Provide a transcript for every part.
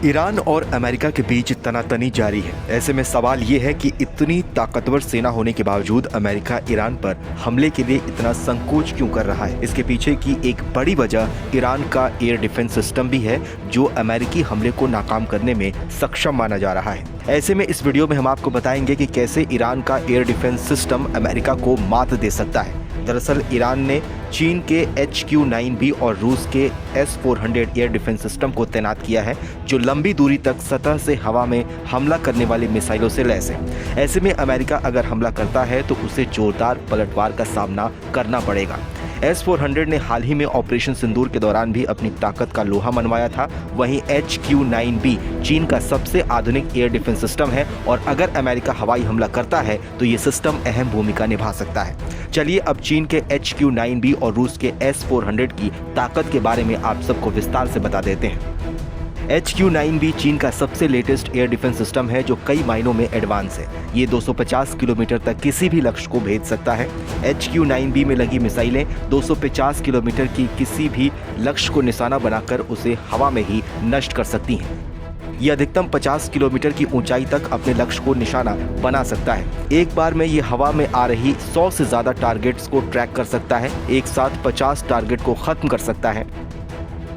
Iran और America के बीच तनातनी जारी है। ऐसे में सवाल ये है कि इतनी ताकतवर सेना होने के बावजूद अमेरिका ईरान पर हमले के लिए इतना संकोच क्यों कर रहा है। इसके पीछे की एक बड़ी वजह ईरान का एयर डिफेंस सिस्टम भी है, जो अमेरिकी हमले को नाकाम करने में सक्षम माना जा रहा है। ऐसे में इस वीडियो में हम आपको बताएंगे कि कैसे ईरान का एयर डिफेंस सिस्टम अमेरिका को मात दे सकता है। दरअसल ईरान ने चीन के HQ-9B और रूस के S-400 एयर डिफेंस सिस्टम को तैनात किया है, जो लंबी दूरी तक सतह से हवा में हमला करने वाली मिसाइलों से लैस है। ऐसे में अमेरिका अगर हमला करता है तो उसे जोरदार पलटवार का सामना करना पड़ेगा। S-400 ने हाल ही में ऑपरेशन सिंदूर के दौरान भी अपनी ताकत का लोहा मनवाया था। वहीं HQ-9B चीन का सबसे आधुनिक एयर डिफेंस सिस्टम है और अगर अमेरिका हवाई हमला करता है तो ये सिस्टम अहम भूमिका निभा सकता है। चलिए अब चीन के HQ-9B और रूस के S-400 की ताकत के बारे में आप सबको विस्तार से बता देते हैं। HQ-9B चीन का सबसे लेटेस्ट एयर डिफेंस सिस्टम है, जो कई मायनों में एडवांस है। ये 250 किलोमीटर तक किसी भी लक्ष्य को भेद सकता है। HQ-9B में लगी मिसाइलें 250 किलोमीटर की किसी भी लक्ष्य को निशाना बनाकर उसे हवा में ही नष्ट कर सकती हैं। ये अधिकतम 50 किलोमीटर की ऊंचाई तक अपने लक्ष्य को निशाना बना सकता है। एक बार में ये हवा में आ रही 100 से ज्यादा टारगेट्स को ट्रैक कर सकता है। एक साथ 50 टारगेट को खत्म कर सकता है।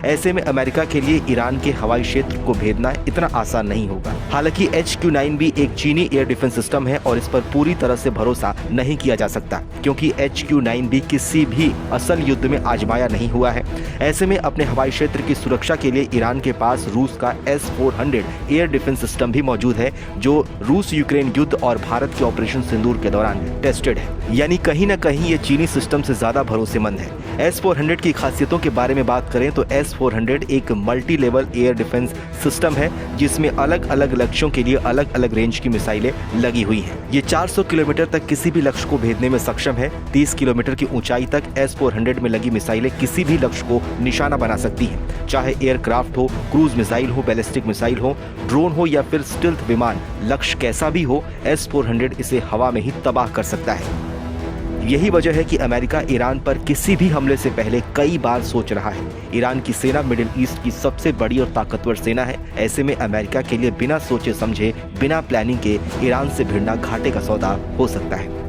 ऐसे में अमेरिका के लिए ईरान के हवाई क्षेत्र को भेदना इतना आसान नहीं होगा। हालांकि HQ-9B एक चीनी एयर डिफेंस सिस्टम है और इस पर पूरी तरह से भरोसा नहीं किया जा सकता, क्योंकि HQ-9B किसी भी असल युद्ध में आजमाया नहीं हुआ है। ऐसे में अपने हवाई क्षेत्र की सुरक्षा के लिए ईरान के पास रूस का S-400 एयर डिफेंस सिस्टम भी मौजूद है, जो रूस यूक्रेन युद्ध और भारत के ऑपरेशन सिंदूर के दौरान टेस्टेड है। यानी कहीं न कहीं ये चीनी सिस्टम से ज्यादा भरोसेमंद है। S-400 की खासियतों के बारे में बात करें तो S-400 एक multi level air defence system है, जिसमें अलग अलग लक्ष्यों के लिए अलग अलग रेंज की मिसाइलें लगी हुई हैं। ये 400 किलोमीटर तक किसी भी लक्ष्य को भेदने में सक्षम है। 30 किलोमीटर की ऊंचाई तक S-400 में लगी मिसाइलें किसी भी लक्ष्य को निशाना बना सकती हैं, चाहे एयरक्राफ्ट हो, क्रूज मिसाइल हो, बैलिस्टिक मिसाइल हो, ड्रोन हो या फिर स्टिल्थ विमान। लक्ष्य कैसा भी हो, S-400 इसे हवा में ही तबाह कर सकता है। यही वजह है कि अमेरिका ईरान पर किसी भी हमले से पहले कई बार सोच रहा है। ईरान की सेना मिडिल ईस्ट की सबसे बड़ी और ताकतवर सेना है। ऐसे में अमेरिका के लिए बिना सोचे समझे, बिना प्लानिंग के ईरान से भिड़ना घाटे का सौदा हो सकता है।